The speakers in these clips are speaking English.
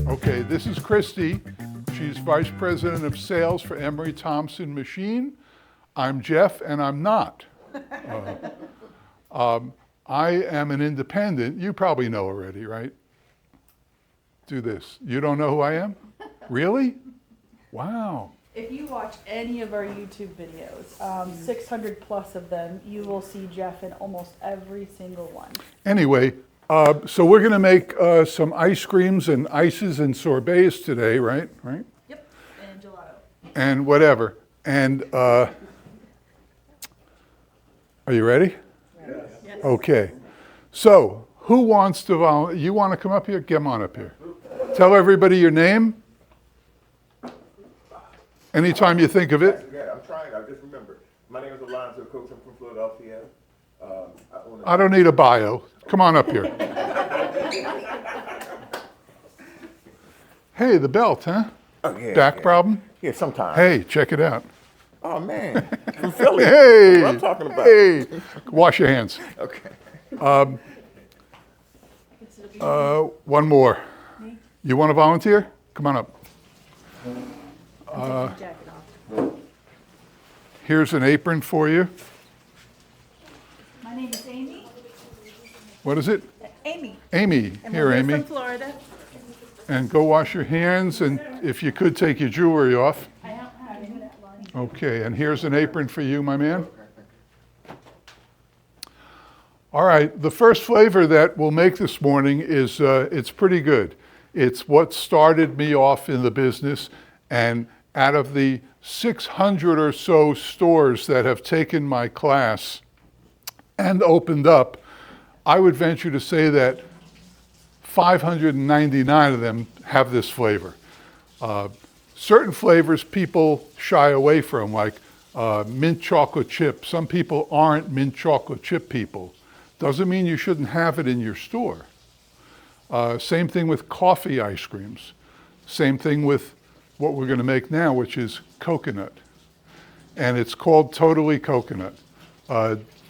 Okay, this is Christy. She's Vice President of Sales for Emery Thompson Machine. I'm Jeff, and I'm not. I am an independent. You probably know already, right? Do this. You don't know who I am? Really? Wow. If you watch any of our YouTube videos, 600 plus of them, you will see Jeff in almost every single one. Anyway, so we're going to make some ice creams and ices and sorbets today, right? Right? Yep, and gelato. And whatever. And are you ready? Yes. Okay. So who wants to volunteer? You want to come up here? Come on up here. Tell everybody your name. Anytime you think of it. Yeah, I'm trying. I just remembered. My name is Alonzo Coach. I'm from Philadelphia. I don't need a bio. Come on up here. Hey, the belt, huh? Oh, yeah, Back yeah. problem? Yeah, sometimes. Hey, check it out. Oh, man. From Philly. Hey, That's what I'm talking about. hey. Wash your hands. Okay. One more. You want to volunteer? Come on up. Take your jacket off. Here's an apron for you. My name is Amy. What is it? Amy. Amy. And Here, we're Amy. from Florida. And go wash your hands, and if you could, take your jewelry off. I don't have any of that line. Okay, and here's an apron for you, my man. All right, the first flavor that we'll make this morning is, it's pretty good. It's what started me off in the business, and out of the 600 or so stores that have taken my class and opened up, I would venture to say that 599 of them have this flavor. Certain flavors people shy away from, like mint chocolate chip. Some people aren't mint chocolate chip people. Doesn't mean you shouldn't have it in your store. Same thing with coffee ice creams. Same thing with what we're going to make now, which is coconut. And it's called Totally Coconut.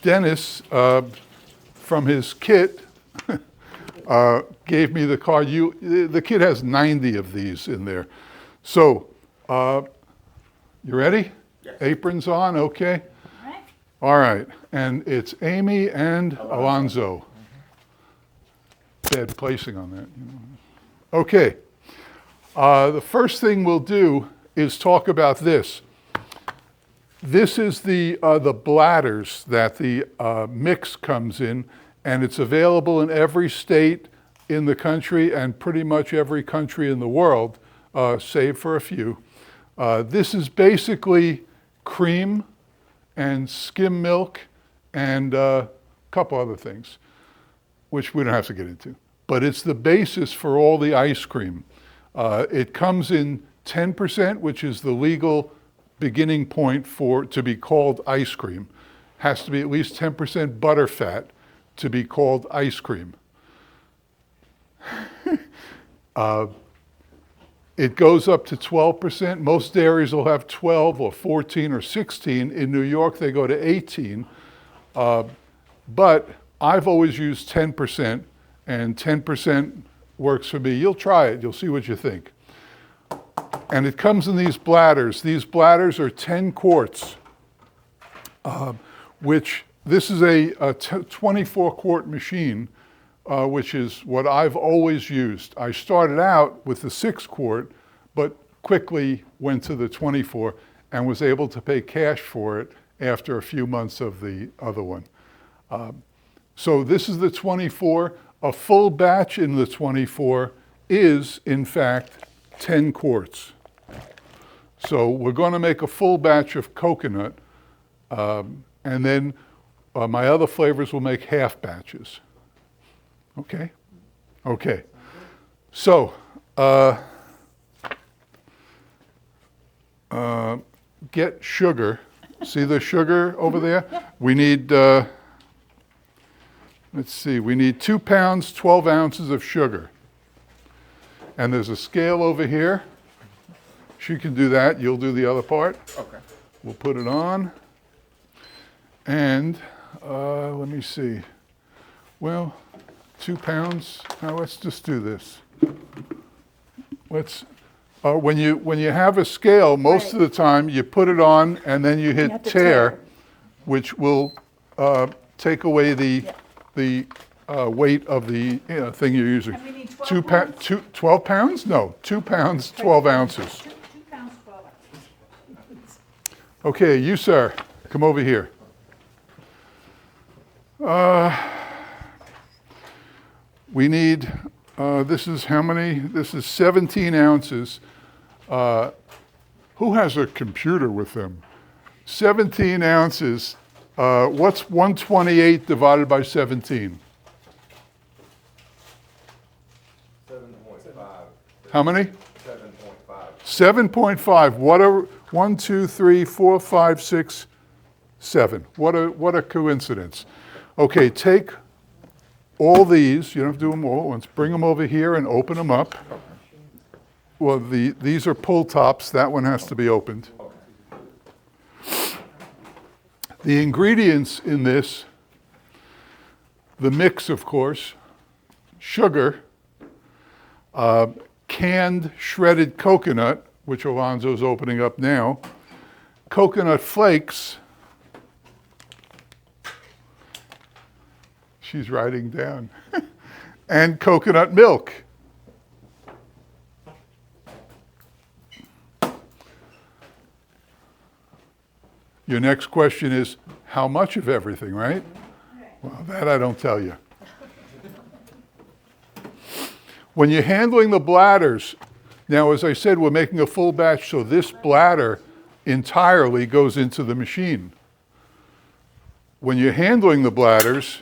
Dennis, from his kit, gave me the card. The kit has 90 of these in there. So, you ready? Yes. Aprons on, okay? All right. All right, and it's Amy and Alonzo. Bad placing on that. Okay, the first thing we'll do is talk about this. This is the bladders that the mix comes in, and it's available in every state in the country and pretty much every country in the world, save for a few. This is basically cream and skim milk and a couple other things, which we don't have to get into. But it's the basis for all the ice cream. It comes in 10%, which is the legal beginning point to be called ice cream. Has to be at least 10% butterfat to be called ice cream. It goes up to 12%. Most dairies will have 12 or 14 or 16. In New York, they go to 18. But I've always used 10%, and 10% works for me. You'll try it. You'll see what you think. And it comes in these bladders. These bladders are 10 quarts, which this is a 24-quart machine, which is what I've always used. I started out with the 6-quart, but quickly went to the 24 and was able to pay cash for it after a few months of the other one. So this is the 24. A full batch in the 24 is, in fact, 10 quarts. So we're going to make a full batch of coconut, and then my other flavors will make half batches. Okay? Okay. So, get sugar. See the sugar over there? We need, let's see, we need 2 pounds, 12 ounces of sugar. And there's a scale over here. She can do that. You'll do the other part. Okay. We'll put it on. And Let me see. Well, 2 pounds. Now let's just do this. Let's. When you have a scale, most of the time you put it on and then you hit have to tare, tare. which will take away the Yeah. the weight of the thing you're using. And we need 12 pounds? 12 pounds? No, 2 pounds, 12 ounces. 2 pounds, 12 ounces. Okay, you sir, come over here. We need, this is how many? This is 17 ounces. Who has a computer with them? 17 ounces. What's 128 divided by 17? 7.5. How many? 7.5. 7.5. What are 1, 2, 3, 4, 5, 6, 7? What a coincidence. Okay, take all these. You don't have to do them all at once. Bring them over here and open them up. Well, these are pull tops. That one has to be opened. The ingredients in this, the mix, of course, sugar, canned shredded coconut, which Alonzo's opening up now, coconut flakes. She's writing down. And coconut milk. Your next question is, how much of everything, right? Well, that I don't tell you. When you're handling the bladders, now as I said, we're making a full batch, so this bladder entirely goes into the machine. When you're handling the bladders,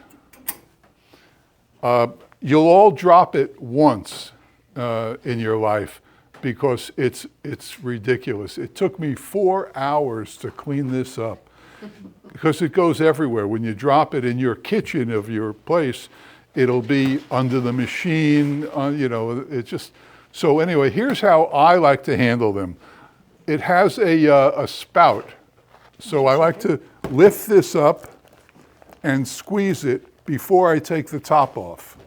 you'll all drop it once in your life because it's ridiculous. It took me 4 hours to clean this up because it goes everywhere. When you drop it in your kitchen of your place, it'll be under the machine, it just, so anyway, here's how I like to handle them. It has a spout, so I like to lift this up and squeeze it before I take the top off.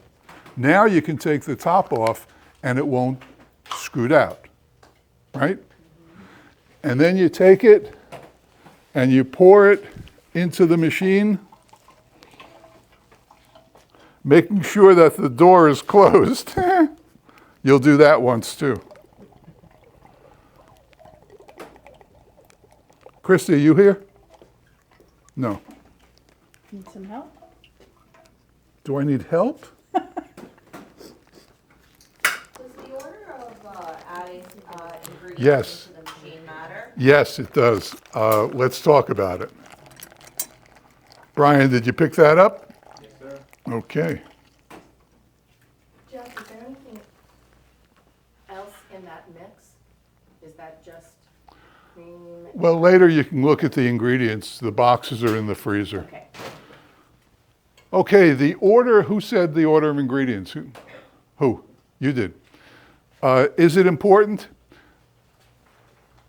Now you can take the top off and it won't scoot out, right? And then you take it and you pour it into the machine, making sure that the door is closed. You'll do that once too. Christy, are you here? No. Need some help? Do I need help? Does the order of adding ingredients Yes. into the machine matter? Yes, it does. Let's talk about it. Brian, did you pick that up? Yes, sir. Okay. Jeff, is there anything else in that mix? Is that just cream? Well, later you can look at the ingredients. The boxes are in the freezer. Okay. Okay, the order, who said the order of ingredients? Who? You did. Is it important?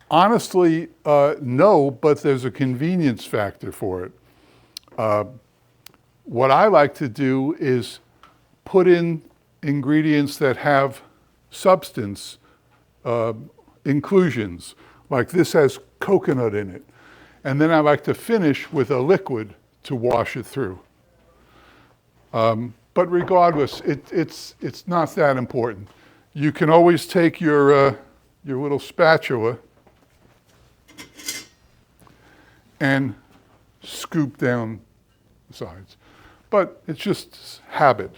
Honestly, no, but there's a convenience factor for it. What I like to do is put in ingredients that have substance inclusions, like this has coconut in it. And then I like to finish with a liquid to wash it through. But regardless, it's not that important. You can always take your little spatula and scoop down the sides. But it's just habit.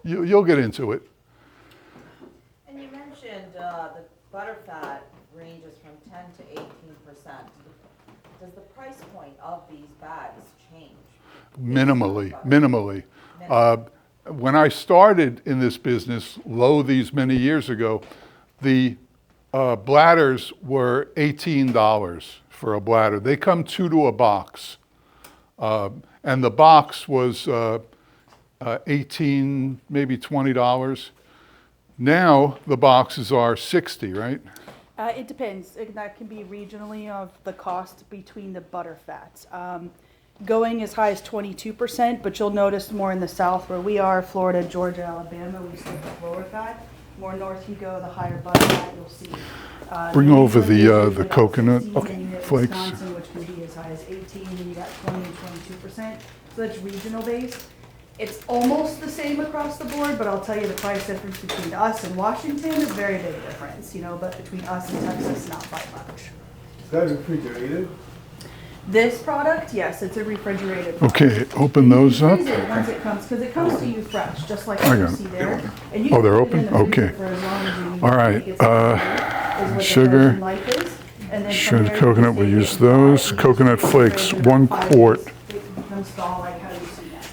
You'll get into it. And you mentioned the butterfat ranges from 10 to 18%. Does the price point of these bags change? Minimally. When I started in this business, these many years ago, the bladders were $18 for a bladder. They come 2 to a box. And the box was $18, maybe $20. Now the boxes are $60, right? It depends. That can be regionally of the cost between the butter fats. going as high as 22%, but you'll notice more in the south where we are, Florida, Georgia, Alabama, we still have lower fat. More north you go, the higher butter fat you'll see. Bring New over England the, usually the about coconut 16, then you hit flakes. Wisconsin, which can be as high as 18, then you got 20 and 22%. So that's regional based. It's almost the same across the board, but I'll tell you the price difference between us and Washington is very big difference, but between us and Texas, not by much. Is that refrigerated? This product, yes, it's a refrigerated product. Okay, open those up. Freeze it once it comes, because it comes to you fresh, just like I you got see it. there. And you Oh, can they're put it in open? the freezer Okay. for as long as you need. All right, It gets is what the sugar, frozen life is. And then from sugar, there, you coconut, just we'll take it use and fry those. it. Coconut You just flakes, freeze it for 1 5 quart. days. It becomes thaw like how you see that.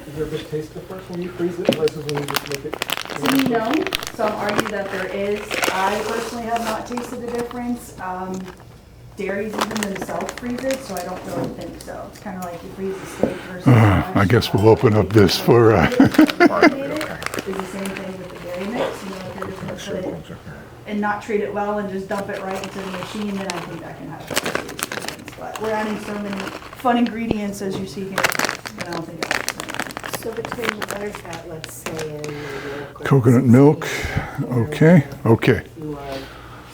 Is there a big taste difference when you freeze it versus when you just make it? To me, no. Some argue that there is. I personally have not tasted the difference. Dairies even themselves freeze it, so I don't really think so. It's kind of like you freeze a steak versus. I guess we'll open up this for, Is the same thing with the dairy mix. If you're just gonna put it and not treat it well and just dump it right into the machine, then I think that can have different. But we're adding so many fun ingredients as you see here, that I don't think it has. So between the butterfat, let's say, and the milk. Coconut milk, okay, okay. You are,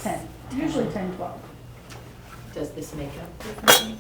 10, usually 10, 12. does this make up differently?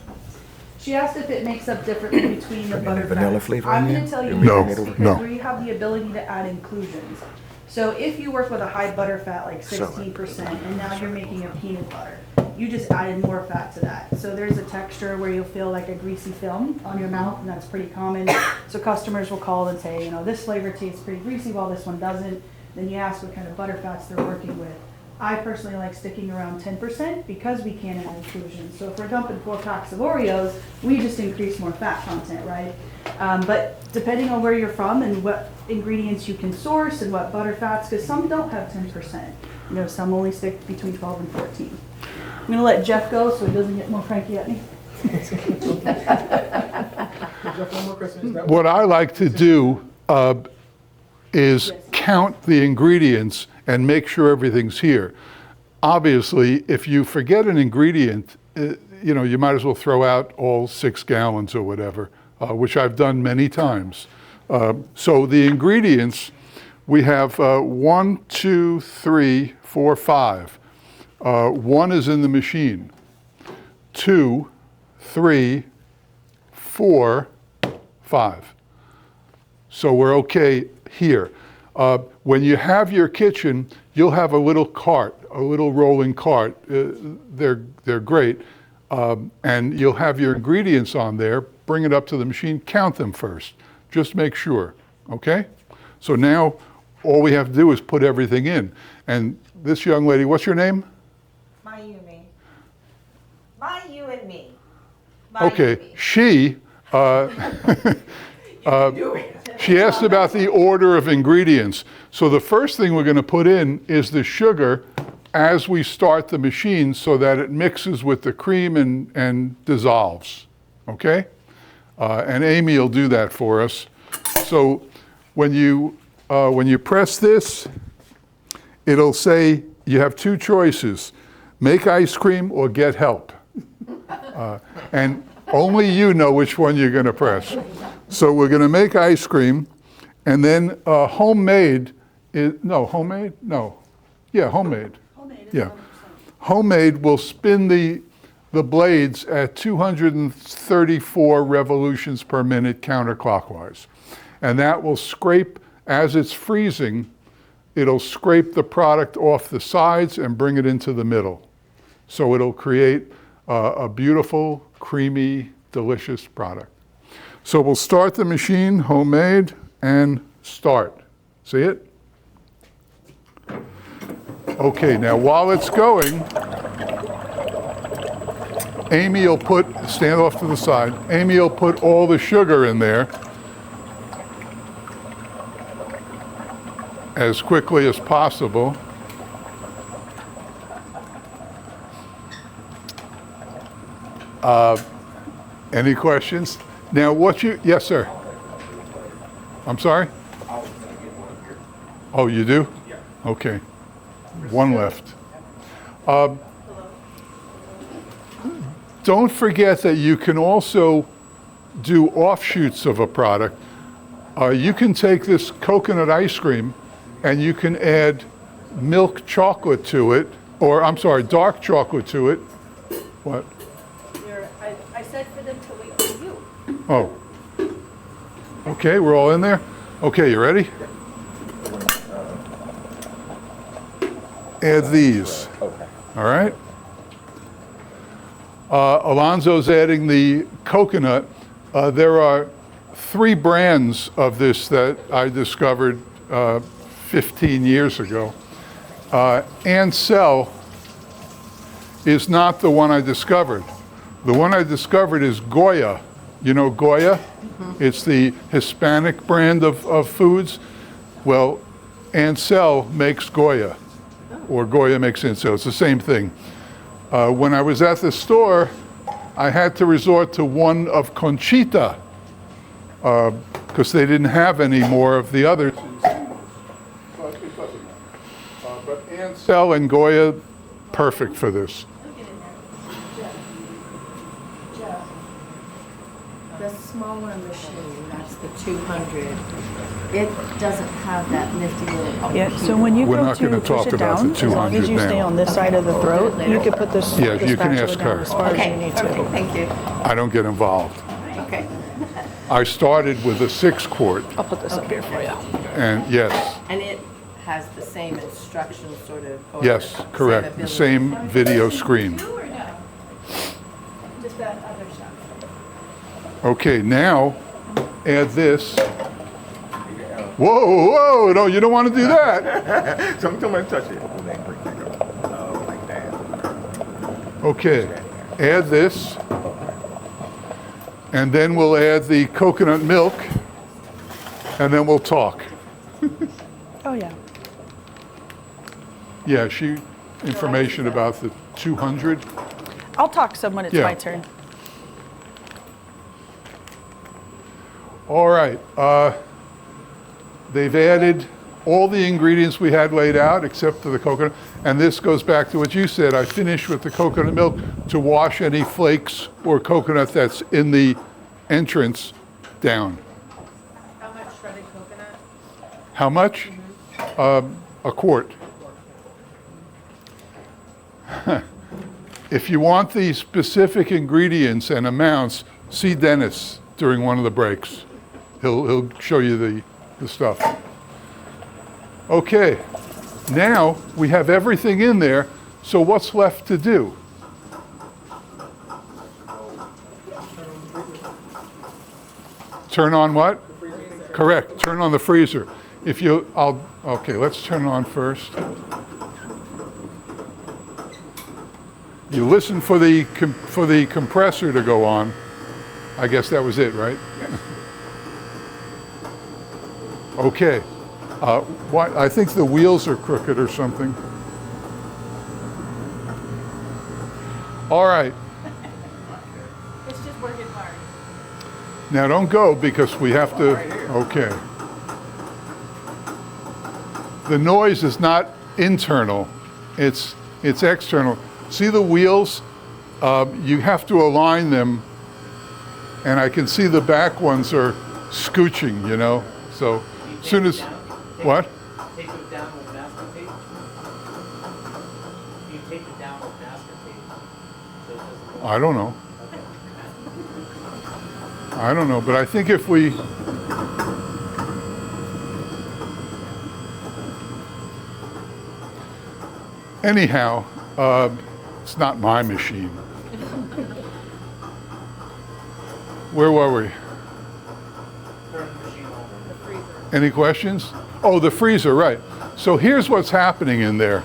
She asked if it makes up differently between the butter vanilla fat. flavor I'm in gonna there? tell you No, this, no. because we have the ability to add inclusions. So if you work with a high butter fat, like 16%, and now you're making a peanut butter, you just added more fat to that. So there's a texture where you'll feel like a greasy film on your mouth, and that's pretty common. So customers will call and say, this flavor tastes pretty greasy while this one doesn't. Then you ask what kind of butter fats they're working with. I personally like sticking around 10% because we can add inclusions. So if we're dumping 4 packs of Oreos, we just increase more fat content, right? But depending on where you're from and what ingredients you can source and what butter fats, because some don't have 10%. Some only stick between 12 and 14. I'm gonna let Jeff go so he doesn't get more cranky at me. Jeff, one more question. Is that What I like to do is count the ingredients and make sure everything's here. Obviously, if you forget an ingredient, you might as well throw out all 6 gallons or whatever, which I've done many times. So the ingredients, we have 1, 2, 3, 4, 5. 1 is in the machine. 2, 3, 4, 5. So we're okay here. When you have your kitchen, you'll have a little cart, a little rolling cart. They're great. And you'll have your ingredients on there, bring it up to the machine, count them first. Just make sure, okay? So now all we have to do is put everything in. And this young lady, what's your name? My, you, me. My, you, and me. My, you, Okay, me. she asked about the order of ingredients. So the first thing we're going to put in is the sugar as we start the machine so that it mixes with the cream and dissolves, okay? And Amy will do that for us. So when you press this, it'll say you have 2 choices, make ice cream or get help. And only you know which one you're going to press. So we're going to make ice cream, and then homemade is, no, homemade? No. Yeah, homemade. Homemade is Yeah. 100%. Homemade will spin the blades at 234 revolutions per minute counterclockwise. And that will scrape, as it's freezing, it'll scrape the product off the sides and bring it into the middle. So it'll create a beautiful, creamy, delicious product. So we'll start the machine, homemade, and start. See it? Okay, now while it's going, Amy will stand off to the side, Amy will put all the sugar in there as quickly as possible. Any questions? Now yes, sir. I'm sorry? Oh, you do? Yeah. Okay. 1 left. don't forget that you can also do offshoots of a product. You can take this coconut ice cream and you can add milk chocolate to it, or I'm sorry, dark chocolate to it. What? I said for them to wait for you. Oh. Okay, we're all in there? Okay, you ready? Add these. Okay. All right? Alonzo's adding the coconut. There are 3 brands of this that I discovered 15 years ago. Ansel is not the one I discovered. The one I discovered is Goya. You know Goya? It's the Hispanic brand of foods. Well, Ansel makes Goya, or Goya makes Ansel. It's the same thing. When I was at the store, I had to resort to one of Conchita because they didn't have any more of the others. But Ansel and Goya, perfect for this. The smaller machine, that's the 200, it doesn't have that nifty little. Yeah, so when you We're go not gonna to talk push it about down, the as long as 200 you stay now. on this side of the throat, you can put this Yeah, you can spatula ask down her. as far as you Okay, need okay, to. thank you. I don't get involved. Okay. I started with a 6-quart, I'll put this up here for you. and yes, And it has the same instructions sort of. or yes, same correct, the ability. same video screen. You or no? Just that other stuff. Okay, now add this. Whoa, whoa, no, you don't want to do that. Don't touch it. Oh, like that. Okay, add this. And then we'll add the coconut milk, and then we'll talk. Oh, yeah. Yeah, information about the 200. I'll talk some when it's Yeah. my turn. All right, they've added all the ingredients we had laid out except for the coconut. And this goes back to what you said. I finished with the coconut milk to wash any flakes or coconut that's in the entrance down. How much shredded coconut? How much? A quart. If you want the specific ingredients and amounts, see Dennis during one of the breaks. He'll show you the stuff. Okay, now we have everything in there, so what's left to do? Turn on what? Correct, turn on the freezer. Okay, let's turn it on first. You listen for the compressor to go on. I guess that was it, right? Okay. What? I think the wheels are crooked or something. All right. It's just working hard. Now don't go because we have to. Okay. The noise is not internal. It's external. See the wheels? You have to align them, and I can see the back ones are scooching, you know? So as soon as, what? Take it down with master tape? You take it down with master tape? So it doesn't. I don't know. I don't know, but I think if we, anyhow, it's not my machine. Where were we? Turn the machine over. Any questions? Oh, the freezer, right. So here's what's happening in there.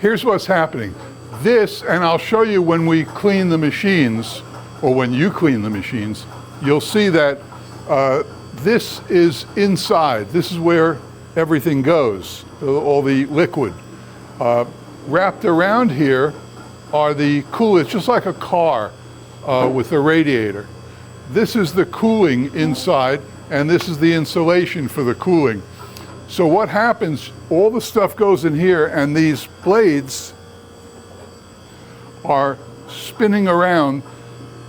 Here's what's happening. This, and I'll show you when we clean the machines, or when you clean the machines, you'll see that this is inside. This is where everything goes, all the liquid. Wrapped around here are the coolants, just like a car with a radiator. This is the cooling inside, and this is the insulation for the cooling. So what happens, all the stuff goes in here, and these blades are spinning around,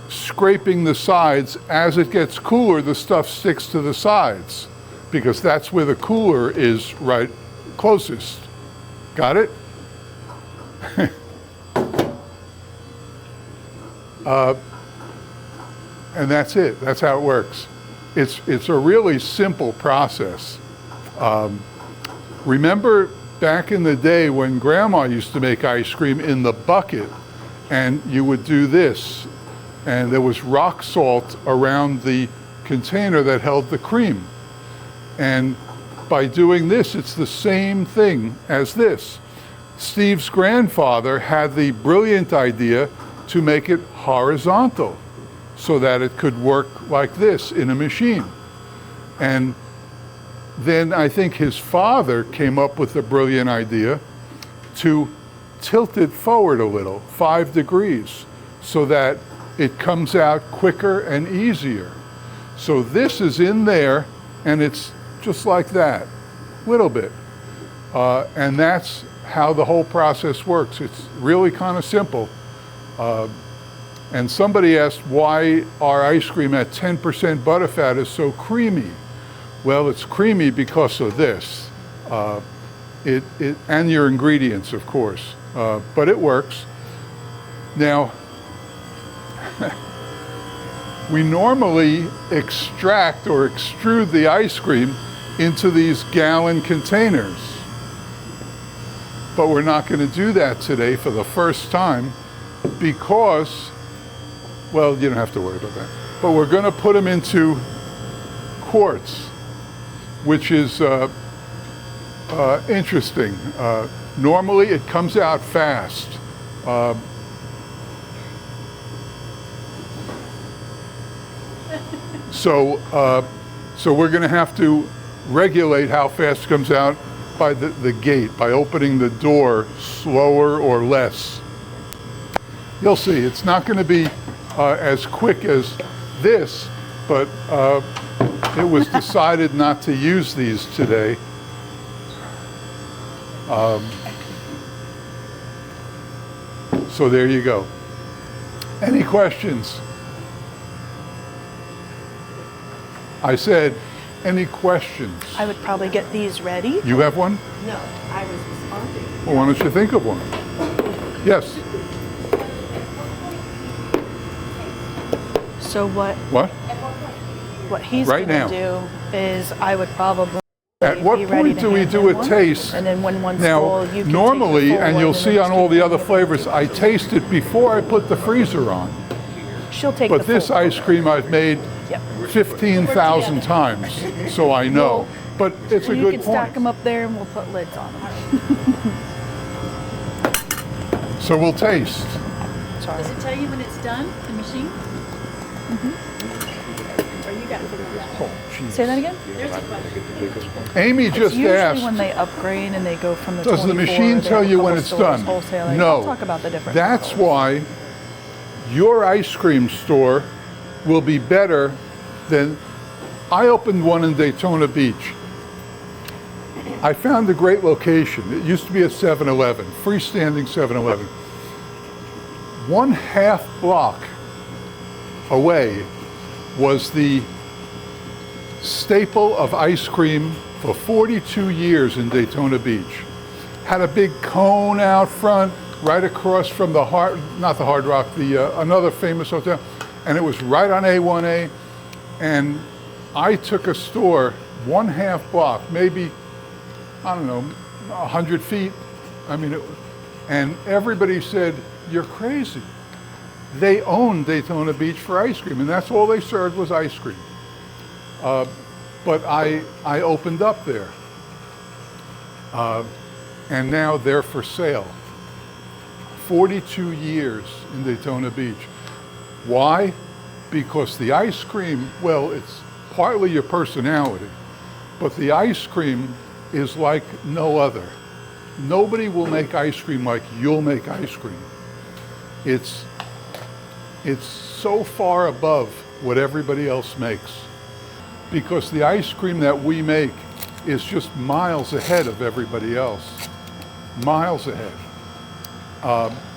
scraping the sides. As it gets cooler, the stuff sticks to the sides because that's where the cooler is right closest. Got it? And that's it. That's how it works. It's a really simple process. Remember back in the day when Grandma used to make ice cream in the bucket, and you would do this, and there was rock salt around the container that held the cream. And by doing this, it's the same thing as this. Steve's grandfather had the brilliant idea to make it horizontal so that it could work like this in a machine. And then I think his father came up with the brilliant idea to tilt it forward a little, 5 degrees, so that it comes out quicker and easier. So this is in there, and it's just like that, little bit. And that's how the whole process works. It's really kind of simple. And somebody asked why our ice cream at 10% butterfat is so creamy. Well, it's creamy because of this. And your ingredients, of course. But it works. Now, we normally extract or extrude the ice cream into these gallon containers. But we're not going to do that today for the first time because, well, you don't have to worry about that. But we're going to put them into quarts, which is interesting. Normally it comes out fast. So we're going to have to regulate how fast it comes out by the gate, by opening the door slower or less. You'll see, it's not going to be as quick as this, but it was decided not to use these today. So there you go. Any questions? I said, any questions? I would probably get these ready. You have one? No, I was responding. Well, why don't you think of one? Yes. So what he's Right gonna now. do is I would probably At what be ready point to do we hand do him a one, taste? and then when one's Now, full, you can normally, take the full and one you'll and see then on all the scoop other it. flavors, I taste it before I put the freezer on. She'll take But the this full. ice cream I've made Yep. 15,000 times, so I know. But it's a You good can stack them point. up there and we'll put lids on them. So we'll taste. Sorry. Does it tell you when it's done, the machine? Or you got to figure it out? Say that again? There's a question. Amy It's just usually asked, when they upgrade and they go from the does the 24, machine they tell have a you couple when it's stores, done? wholesaling. No. I'll talk about the different That's models. why your ice cream store will be better than, I opened one in Daytona Beach. I found a great location. It used to be a 7-Eleven, freestanding 7-Eleven. 1/2 block away was the staple of ice cream for 42 years in Daytona Beach. Had a big cone out front, right across from the not the Hard Rock, the another famous hotel, and it was right on A1A. And I took a store 1/2 block, maybe, I don't know, 100 feet. I mean, and everybody said, "You're crazy." They owned Daytona Beach for ice cream, and that's all they served was ice cream. But I opened up there, and now they're for sale. 42 years in Daytona Beach. Why? Because the ice cream, well, it's partly your personality, but the ice cream is like no other. Nobody will make ice cream like you'll make ice cream. It's so far above what everybody else makes, because the ice cream that we make is just miles ahead of everybody else. Miles ahead.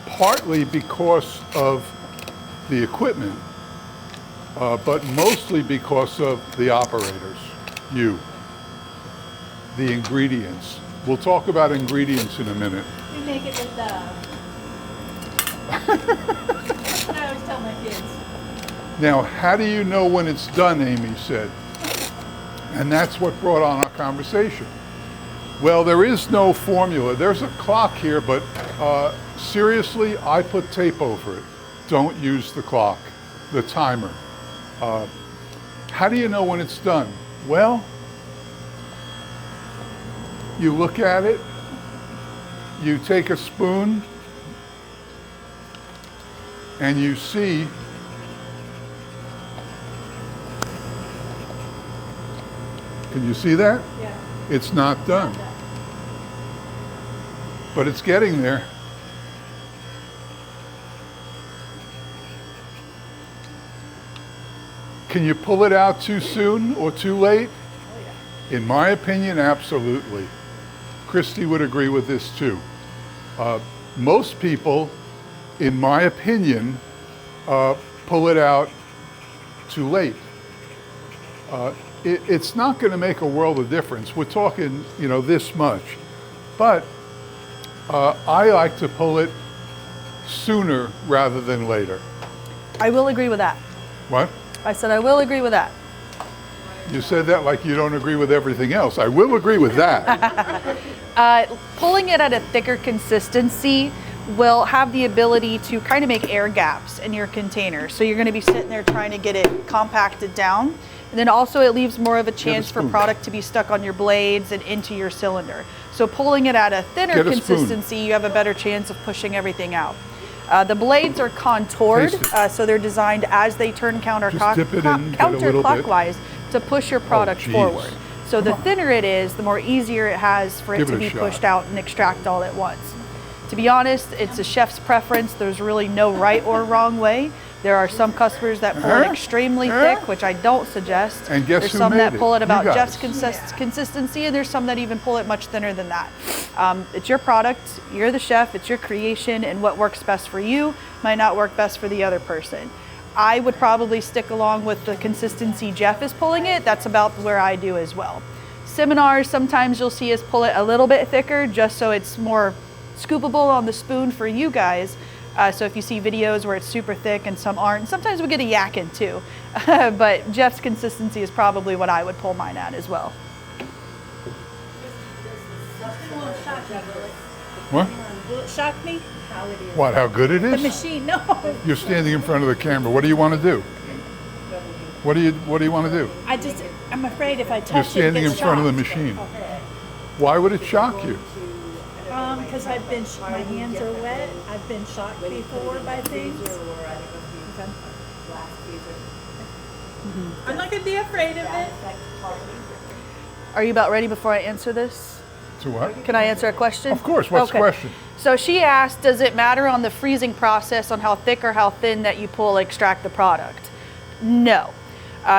partly because of the equipment, but mostly because of the operators, you, the ingredients. We'll talk about ingredients in a minute. We make it with That's what I always tell my kids. Now, how do you know when it's done, Amy said? And that's what brought on our conversation. Well, there is no formula. There's a clock here, but seriously, I put tape over it. Don't use the clock, the timer. How do you know when it's done? Well, you look at it, you take a spoon, and you see can you see that? Yeah. It's not done. But it's getting there. Can you pull it out too soon or too late? In my opinion, absolutely. Christy would agree with this too. Most people, in my opinion, pull it out too late. It's not going to make a world of difference. We're talking, this much. But I like to pull it sooner rather than later. I will agree with that. What? I said I will agree with that. You said that like you don't agree with everything else. I will agree with that. Pulling it at a thicker consistency will have the ability to kind of make air gaps in your container. So you're going to be sitting there trying to get it compacted down. And then also it leaves more of a chance for product to be stuck on your blades and into your cylinder. So pulling it at a thinner consistency, you have a better chance of pushing everything out. The blades are contoured, so they're designed as they turn counterclockwise to push your product forward. So the thinner it is, the more easier it has for it to be pushed out and extract all at once. To be honest, it's a chef's preference. There's really no right or wrong way. There are some customers that pull it extremely thick, which I don't suggest. And guess there's who some made that pull it it? about You Jeff's guys. consistency, and there's some that even pull it much thinner than that. It's your product, you're the chef, it's your creation, and what works best for you might not work best for the other person. I would probably stick along with the consistency Jeff is pulling it. That's about where I do as well. Seminars, sometimes you'll see us pull it a little bit thicker just so it's more scoopable on the spoon for you guys. So if you see videos where it's super thick and some aren't, sometimes we get a yakking too. But Jeff's consistency is probably what I would pull mine at as well. It won't shock me, will it? What? Will it shock me? How it is. What, how good it The is? machine, no. You're standing in front of the camera. What do you want to do? What do you want to do? I'm afraid if I You're touch it, standing in it's front of the shocked. machine. Why would it shock you? Because my hands are wet. I've been shocked before by things. I'm not gonna be afraid of it. Are you about ready before I answer this? To what? Can I answer a question? Of course. What's the question? So she asked, does it matter on the freezing process on how thick or how thin that you pull extract the product? No.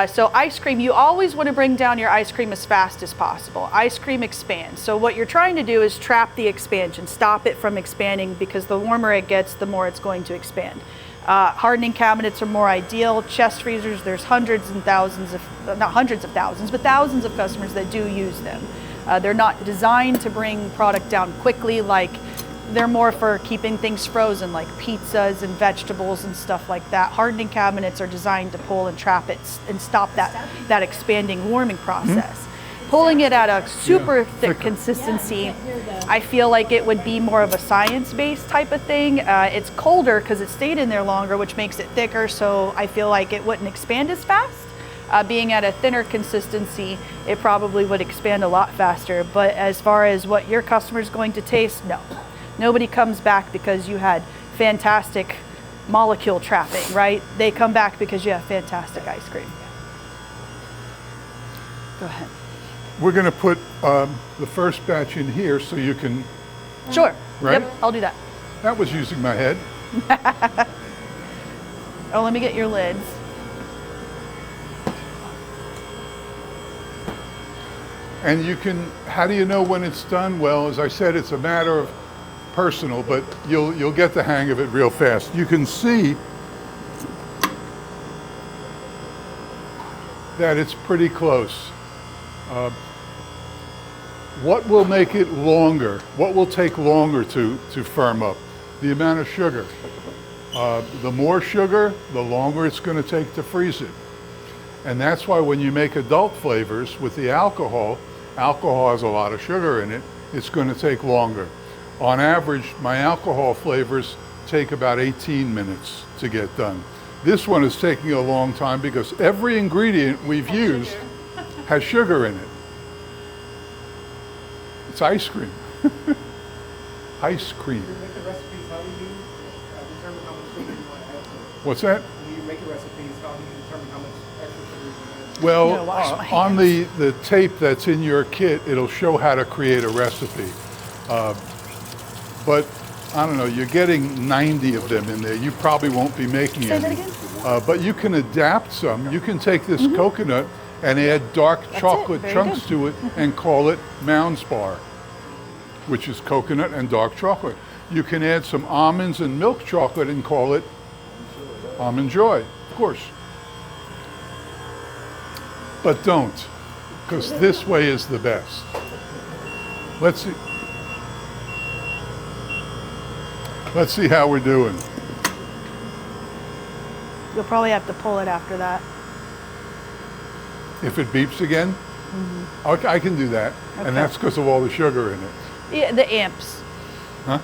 So ice cream, you always want to bring down your ice cream as fast as possible. Ice cream expands. So what you're trying to do is trap the expansion, stop it from expanding, because the warmer it gets, the more it's going to expand. Hardening cabinets are more ideal. Chest freezers, there's hundreds and thousands of, not hundreds of thousands, but thousands of customers that do use them. They're not designed to bring product down quickly, like they're more for keeping things frozen, like pizzas and vegetables and stuff like that. Hardening cabinets are designed to pull and trap it and stop that expanding warming process. Pulling it at a super thick consistency, I feel like it would be more of a science-based type of thing. It's colder because it stayed in there longer, which makes it thicker, so I feel like it wouldn't expand as fast. Being at a thinner consistency, it probably would expand a lot faster. But as far as what your customer's going to taste, no. Nobody comes back because you had fantastic molecule trapping, right? They come back because you have fantastic ice cream. Go ahead. We're going to put the first batch in here so you can. Sure. Right? Yep, I'll do that. That was using my head. Oh, let me get your lids. And you can, how do you know when it's done? Well, as I said, it's a matter of personal, but you'll get the hang of it real fast. You can see that it's pretty close. What will make it longer? What will take longer to firm up? The amount of sugar. The more sugar, the longer it's going to take to freeze it. And that's why when you make adult flavors with the alcohol has a lot of sugar in it, it's going to take longer. On average, my alcohol flavors take about 18 minutes to get done. This one is taking a long time because every ingredient we've used has sugar in it. It's ice cream. Ice cream. When you make the recipes, how do you determine how much sugar you want to add to it? What's that? When you make the recipes, how do you determine how much extra sugar you want to add? Well, I'm gonna wash my on the tape that's in your kit, it'll show how to create a recipe. But I don't know, you're getting 90 of them in there. You probably won't be making Say any. that again? But you can adapt some. You can take this coconut and add dark chocolate Very chunks good. to it and call it Mounds Bar, which is coconut and dark chocolate. You can add some almonds and milk chocolate and call it Almond Joy, of course. But don't, because this way is the best. Let's see. Let's see how we're doing. You'll probably have to pull it after that. If it beeps again, okay, I can do that. Okay. And that's because of all the sugar in it. Yeah, the amps. Huh?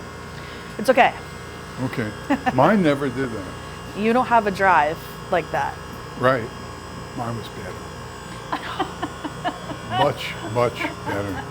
It's okay. Okay. Mine never did that. You don't have a drive like that. Right. Mine was better. Much, much better.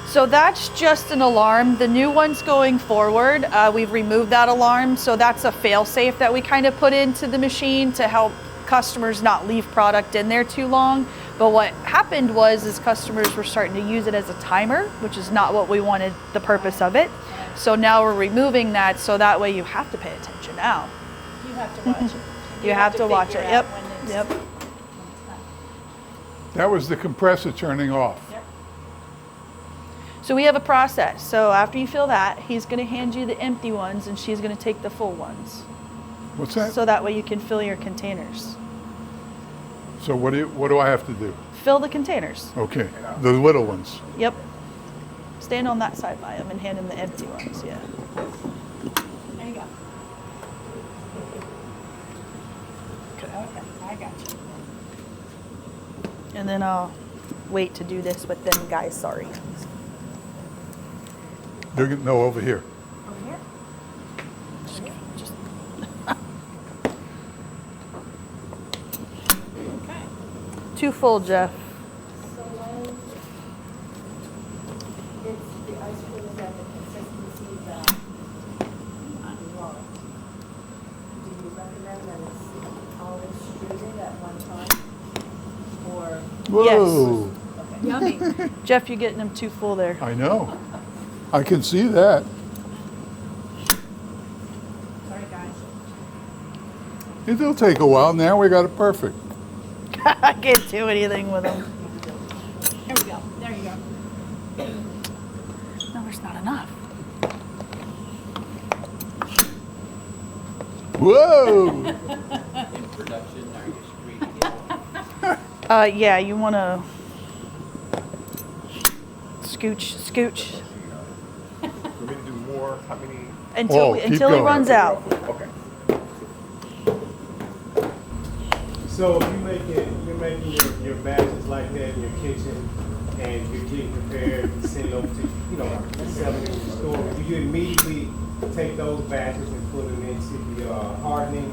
So that's just an alarm. The new one's going forward. We've removed that alarm. So that's a fail-safe that we kind of put into the machine to help customers not leave product in there too long. But what happened is customers were starting to use it as a timer, which is not what we wanted, the purpose of it. So now we're removing that, so that way you have to pay attention now. You have to watch it. You have to watch figure it. out Yep. when it's- Yep. when it's done. That was the compressor turning off. Yep. So we have a process. So after you fill that, he's going to hand you the empty ones and she's going to take the full ones. What's that? So that way you can fill your containers. So what do I have to do? Fill the containers. Okay, the little ones. Yep. Stand on that side by him and hand him the empty ones. Yeah. There you go. Okay, I got you. And then I'll wait to do this with them guys. Sorry. No, over here. Over here? Just Okay. too full, Jeff. So when it's the ice cream is at the consistency that you want, do you recommend that it's all extruded at one time? Or, Whoa. Yummy. Jeff, you're getting them too full there. I know. I can see that. Sorry, guys. It'll take a while. Now we got it perfect. I can't do anything with them. There we go. There you go. No, there's not enough. Whoa! In production, are you screening it? Yeah, you want to scooch For me to do more, how many? until keep until he going. runs out. Okay. So if you're making your batches like that in your kitchen and you're getting prepared to send over to, selling it in the store, do you immediately take those batches and put them into the hardening?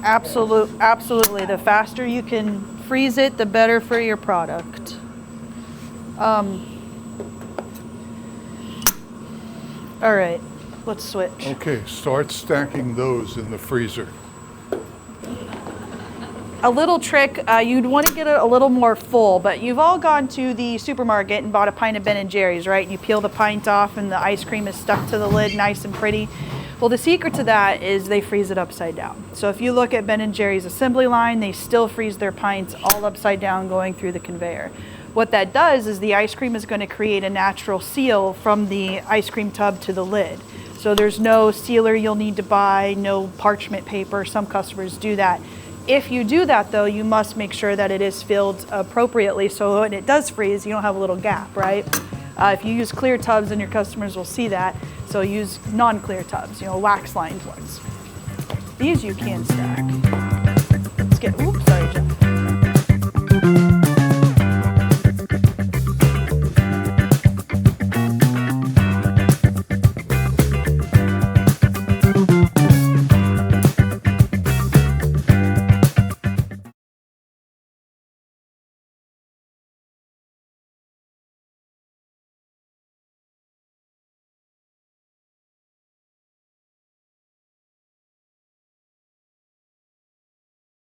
Absolutely. The faster you can freeze it, the better for your product. All right, let's switch. Okay, start stacking those in the freezer. A little trick, you'd want to get it a little more full, but you've all gone to the supermarket and bought a pint of Ben & Jerry's, right? And you peel the pint off and the ice cream is stuck to the lid nice and pretty. Well, the secret to that is they freeze it upside down. So if you look at Ben & Jerry's assembly line, they still freeze their pints all upside down going through the conveyor. What that does is the ice cream is going to create a natural seal from the ice cream tub to the lid. So there's no sealer you'll need to buy, no parchment paper. Some customers do that. If you do that though, you must make sure that it is filled appropriately so when it does freeze, you don't have a little gap, right? If you use clear tubs, then your customers will see that. So use non-clear tubs, wax lined ones. These you can stack. Let's get, oops, sorry, Jeff.